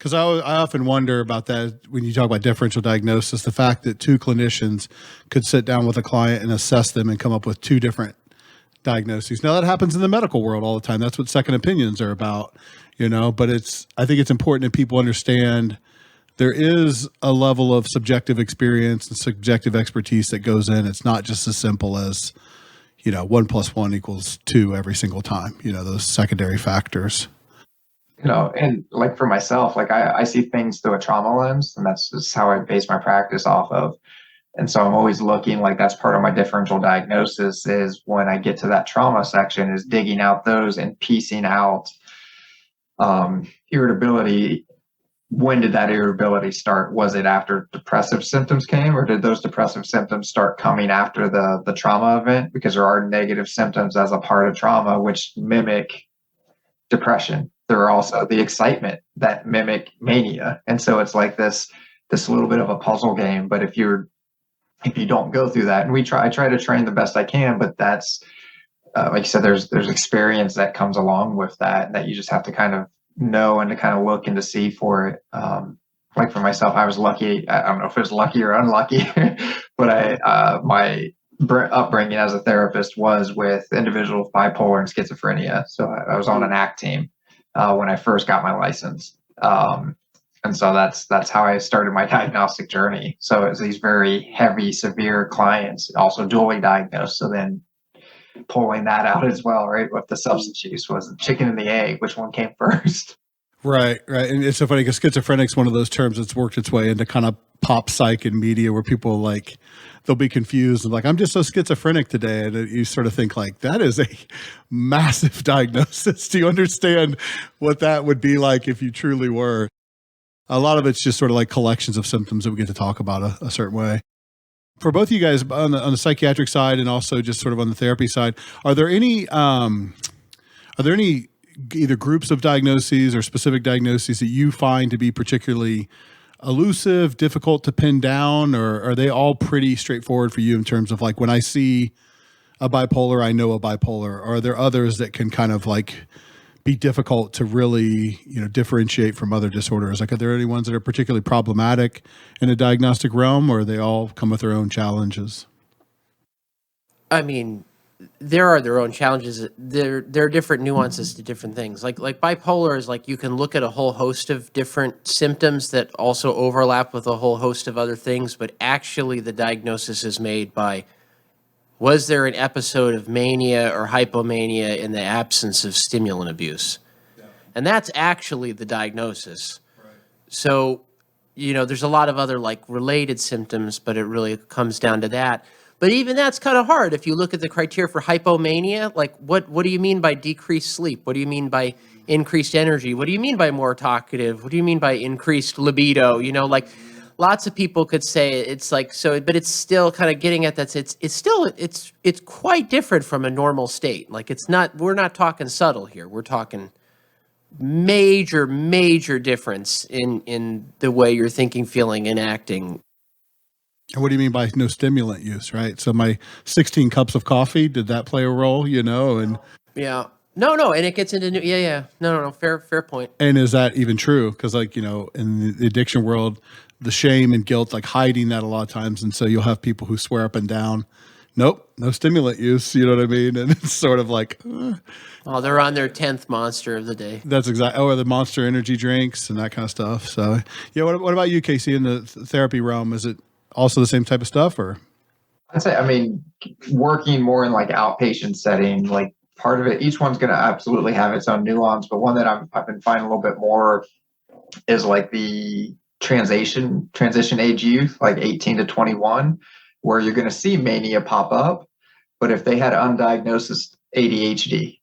Because I often wonder about that when you talk about differential diagnosis, the fact that two clinicians could sit down with a client and assess them and come up with two different diagnoses. Now that happens in the medical world all the time. That's what second opinions are about, but I think it's important that people understand there is a level of subjective experience and subjective expertise that goes in. It's not just as simple as, 1 + 1 = 2 every single time, those secondary factors. And like for myself, like I see things through a trauma lens, and that's just how I base my practice off of. And so I'm always looking, like that's part of my differential diagnosis is when I get to that trauma section is digging out those and piecing out irritability. When did that irritability start? Was it after depressive symptoms came, or did those depressive symptoms start coming after the trauma event? Because there are negative symptoms as a part of trauma, which mimic depression. There are also the excitement that mimic mania. And so it's like this little bit of a puzzle game. But if you don't go through that, and I try to train the best I can, but that's like you said, there's experience that comes along with that you just have to kind of know and to kind of look and to see for it. Like for myself, I was lucky. I don't know if it was lucky or unlucky, but my upbringing as a therapist was with individuals with bipolar and schizophrenia. So I was on an ACT team when I first got my license. And so that's how I started my diagnostic journey. So it's these very heavy, severe clients, also dually diagnosed. So then pulling that out as well, right? With the substance use was the chicken and the egg, which one came first? Right. And it's so funny because schizophrenic's one of those terms that's worked its way into kind of pop psych and media where people they'll be confused and like, I'm just so schizophrenic today. And you sort of think like, that is a massive diagnosis. Do you understand what that would be like if you truly were? A lot of it's just sort of like collections of symptoms that we get to talk about a certain way. For both of you guys on the psychiatric side and also just sort of on the therapy side, are there any either groups of diagnoses or specific diagnoses that you find to be particularly elusive, difficult to pin down, or are they all pretty straightforward for you in terms of like when I see a bipolar, I know a bipolar? Or are there others that can kind of like be difficult to really, differentiate from other disorders? Like, are there any ones that are particularly problematic in a diagnostic realm, or they all come with their own challenges? I mean, there are their own challenges. There are different nuances to different things. Like bipolar is like you can look at a whole host of different symptoms that also overlap with a whole host of other things, but actually the diagnosis is made by, was there an episode of mania or hypomania in the absence of stimulant abuse? Yeah. And that's actually the diagnosis. Right. So, there's a lot of other like related symptoms, but it really comes down to that. But even that's kind of hard. If you look at the criteria for hypomania, like what do you mean by decreased sleep? What do you mean by increased energy? What do you mean by more talkative? What do you mean by increased libido? Like lots of people could say it's like, so, but it's still kind of getting at that. It's quite different from a normal state. Like we're not talking subtle here. We're talking major difference in the way you're thinking, feeling, and acting. And what do you mean by no stimulant use, right? So my 16 cups of coffee, did that play a role, and yeah. No, and it gets into no, fair point. And is that even true? Because in the addiction world, the shame and guilt, like hiding that a lot of times, and so you'll have people who swear up and down, nope, no stimulant use, you know what I mean? And it's sort of like, oh, they're on their 10th monster of the day. That's exactly, or the Monster energy drinks and that kind of stuff. So yeah, what about you, Casey, in the therapy realm? Is it also the same type of stuff, or? I'd say, working more in like outpatient setting, like part of it, each one's going to absolutely have its own nuance, but one that I've been finding a little bit more is like the transition age youth, like 18 to 21, where you're going to see mania pop up, but if they had undiagnosed ADHD,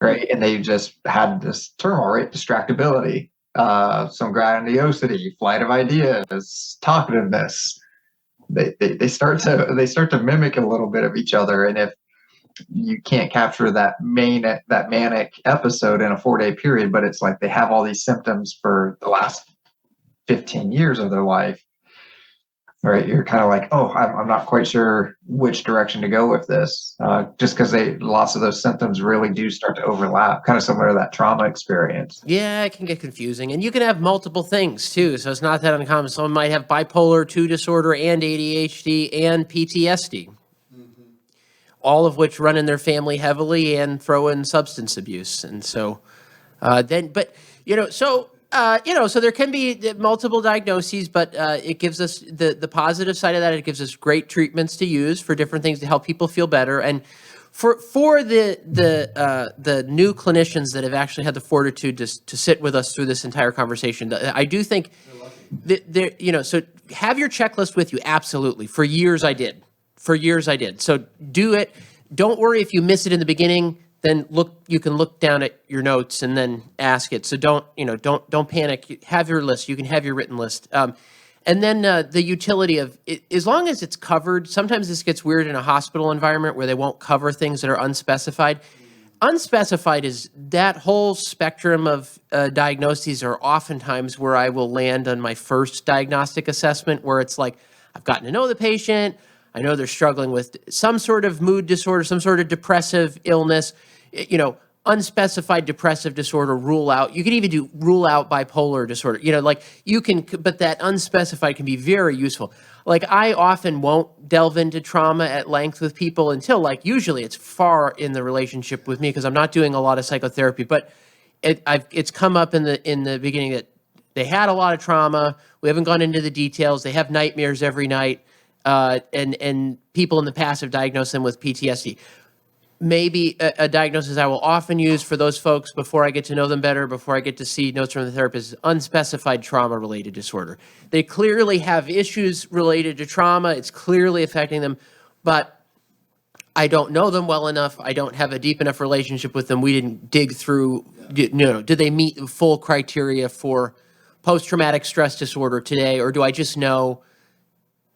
right, and they just had this turmoil, right, distractibility, some grandiosity, flight of ideas, talkativeness, they start to mimic a little bit of each other. And if you can't capture that manic episode in a 4-day period, but it's like they have all these symptoms for the last 15 years of their life, right? You're kind of like, oh, I'm not quite sure which direction to go with this, just because lots of those symptoms really do start to overlap, kind of similar to that trauma experience. Yeah, it can get confusing. And you can have multiple things too. So it's not that uncommon. Someone might have bipolar 2 disorder and ADHD and PTSD, all of which run in their family heavily and throw in substance abuse. And so so there can be multiple diagnoses, but it gives us the positive side of that. It gives us great treatments to use for different things to help people feel better. And for the new clinicians that have actually had the fortitude to sit with us through this entire conversation, I do think so have your checklist with you. Absolutely. For years I did. So do it. Don't worry if you miss it in the beginning. Then you can look down at your notes and then ask it. So don't panic. Have your list. You can have your written list. And then the utility of it, as long as it's covered. Sometimes this gets weird in a hospital environment where they won't cover things that are unspecified. Unspecified is that whole spectrum of diagnoses are oftentimes where I will land on my first diagnostic assessment, where it's like, I've gotten to know the patient. I know they're struggling with some sort of mood disorder, some sort of depressive illness, unspecified depressive disorder, rule out. You can even rule out bipolar disorder, but that unspecified can be very useful. Like, I often won't delve into trauma at length with people until usually it's far in the relationship with me because I'm not doing a lot of psychotherapy, but it's come up in the beginning that they had a lot of trauma. We haven't gone into the details. They have nightmares every night. And people in the past have diagnosed them with PTSD. Maybe a diagnosis I will often use for those folks before I get to know them better, before I get to see notes from the therapist, is unspecified trauma-related disorder. They clearly have issues related to trauma. It's clearly affecting them, but I don't know them well enough. I don't have a deep enough relationship with them. We didn't dig through, do they meet the full criteria for post-traumatic stress disorder today, or do I just know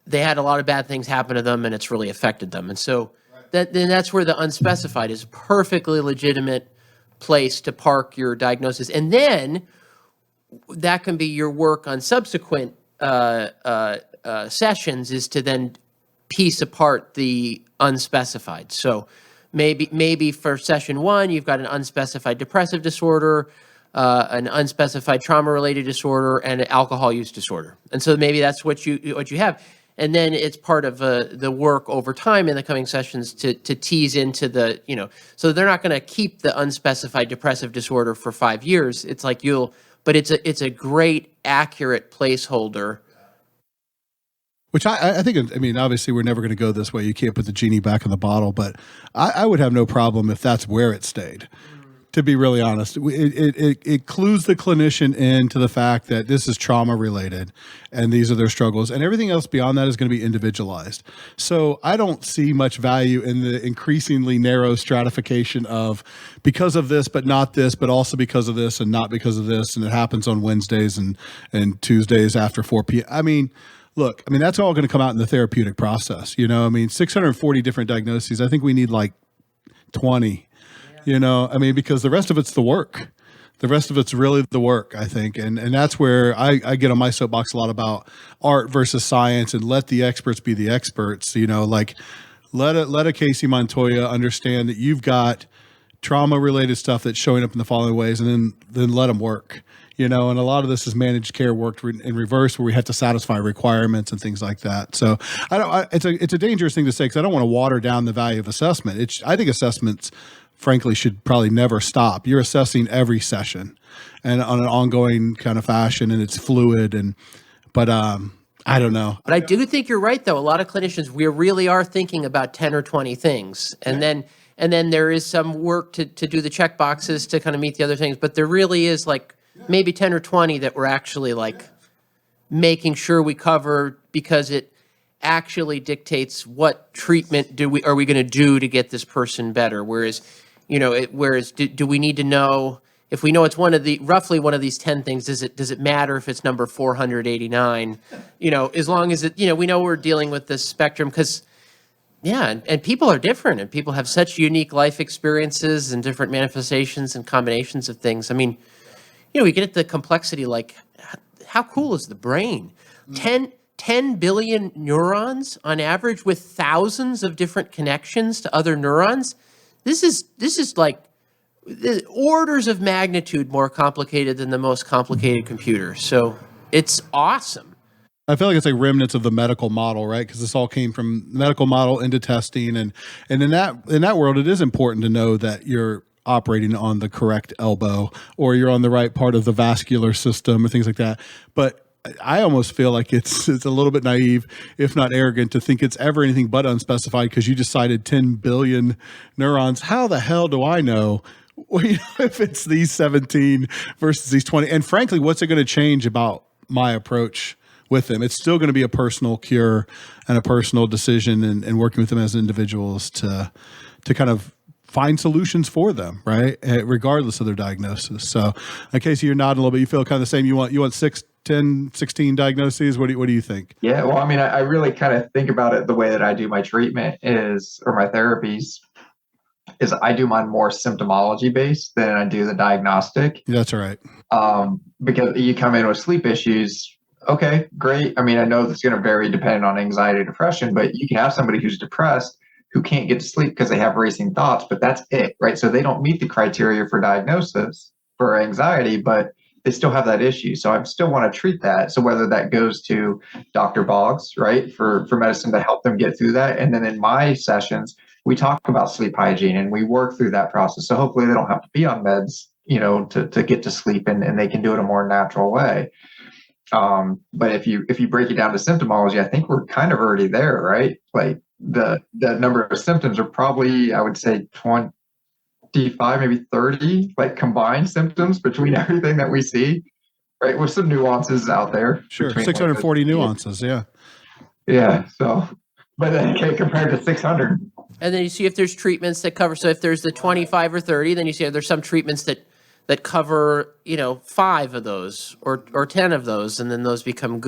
they had a lot of bad things happen to them and it's really affected them? And so then that's where the unspecified is a perfectly legitimate place to park your diagnosis. And then that can be your work on subsequent sessions, is to then piece apart the unspecified. So maybe for session 1, you've got an unspecified depressive disorder, an unspecified trauma-related disorder, and an alcohol use disorder. And so maybe that's what you have. And then it's part of the work over time in the coming sessions to tease into so they're not going to keep the unspecified depressive disorder for 5 years. It's like but it's a great, accurate placeholder. Which I think, obviously we're never going to go this way. You can't put the genie back in the bottle, but I would have no problem if that's where it stayed. To be really honest, it clues the clinician into the fact that this is trauma related and these are their struggles, and everything else beyond that is going to be individualized. So I don't see much value in the increasingly narrow stratification of because of this, but not this, but also because of this and not because of this. And it happens on Wednesdays and Tuesdays after 4 p.m. Look, that's all going to come out in the therapeutic process. 640 different diagnoses. I think we need 20. Because the rest of it's the work. The rest of it's really the work, I think. And that's where I get on my soapbox a lot about art versus science, and let the experts be the experts. Let a 𝐓𝐡𝐢𝐬𝐬 understand that you've got trauma-related stuff that's showing up in the following ways, and then let them work. And a lot of this is managed care worked in reverse, where we have to satisfy requirements and things like that. So it's a dangerous thing to say, because I don't want to water down the value of assessment. I think assessments, frankly, should probably never stop. You're assessing every session and on an ongoing kind of fashion, and it's fluid. But I don't know. But I do think you're right, though. A lot of clinicians, we really are thinking about 10 or 20 things. And then there is some work to do the check boxes to kind of meet the other things. But there really is maybe 10 or 20 that we're actually making sure we cover, because it actually dictates what treatment are we going to do to get this person better. Whereas do we need to know, if we know it's roughly one of these 10 things, does it matter if it's number 489? As long as we know we're dealing with this spectrum, because and people are different, and people have such unique life experiences and different manifestations and combinations of things. We get at the complexity, how cool is the brain? 10 10 billion neurons on average with thousands of different connections to other neurons. This is like orders of magnitude more complicated than the most complicated computer. So it's awesome. I feel like it's like remnants of the medical model, right? Because this all came from the medical model into testing, and in that world, it is important to know that you're operating on the correct elbow or you're on the right part of the vascular system or things like that. But I almost feel like it's a little bit naive, if not arrogant, to think it's ever anything but unspecified because you just cited 10 billion neurons. How the hell do I know? Well, if it's these 17 versus these 20? And frankly, what's it going to change about my approach with them? It's still going to be a personal cure and a personal decision, and working with them as individuals to kind of find solutions for them, right? Regardless of their diagnosis. So, Casey, you're nodding a little bit. You feel kind of the same. You want 6, 10, 16 diagnoses? What do you think? Yeah, well, I mean, I really kind of think about it the way that I do my treatment or my therapies is I do mine more symptomology based than I do the diagnostic. That's all right. Because you come in with sleep issues. Okay, great. I mean, I know that's going to vary depending on anxiety, depression, but you can have somebody who's depressed who can't get to sleep because they have racing thoughts, but that's it, right? So they don't meet the criteria for diagnosis for anxiety, but they still have that issue. So I still want to treat that. So whether that goes to Dr. Boggs, right, for medicine to help them get through that. And then in my sessions, we talk about sleep hygiene and we work through that process. So hopefully they don't have to be on meds, to get to sleep, and they can do it a more natural way. But if you break it down to symptomology, I think we're kind of already there, right? Like the number of symptoms are probably, I would say 25, maybe 30, like combined symptoms between everything that we see, right? With some nuances out there. Sure. 640 nuances. Yeah. Yeah. So, but then compared to 600. And then you see if there's treatments that cover, so if there's the 25 or 30, then you see if there's some treatments that cover, 5 of those or 10 of those, and then those become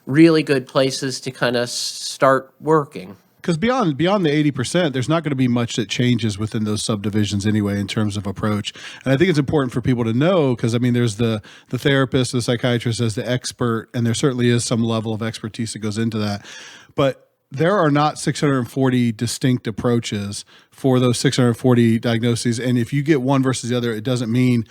really good places to kind of start working. Because beyond the 80%, there's not going to be much that changes within those subdivisions anyway in terms of approach. And I think it's important for people to know, because I mean, there's the therapist, the psychiatrist as the expert, and there certainly is some level of expertise that goes into that. But there are not 640 distinct approaches for those 640 diagnoses. And if you get one versus the other, it doesn't mean,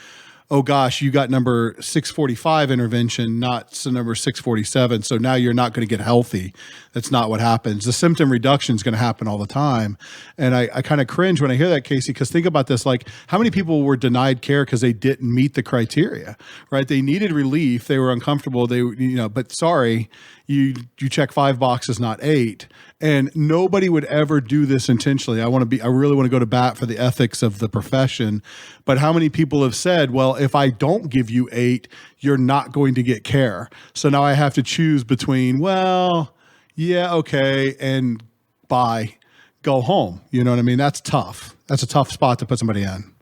oh gosh, you got number 645 intervention, not number 647. So now you're not going to get healthy. That's not what happens. The symptom reduction is going to happen all the time. And I kind of cringe when I hear that, Casey, because think about this, like how many people were denied care because they didn't meet the criteria, right? They needed relief. They were uncomfortable. But sorry, you check 5 boxes, not 8. And nobody would ever do this intentionally. I really want to go to bat for the ethics of the profession. But how many people have said, well, if I don't give you 8, you're not going to get care. So now I have to choose between, well, yeah, okay, and bye, go home. You know what I mean? That's tough. That's a tough spot to put somebody in.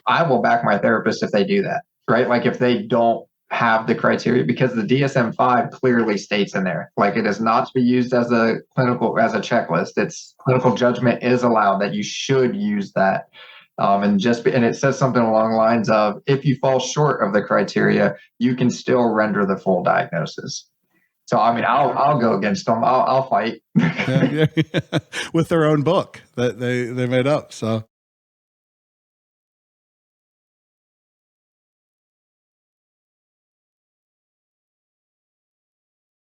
I will back my therapist if they do that, right? Like if they don't have the criteria, because the DSM-5 clearly states in there, like it is not to be used as a checklist. It's clinical judgment is allowed, that you should use that. And it says something along the lines of, if you fall short of the criteria, you can still render the full diagnosis. So, I mean, I'll go against them. I'll fight. With their own book that they made up. So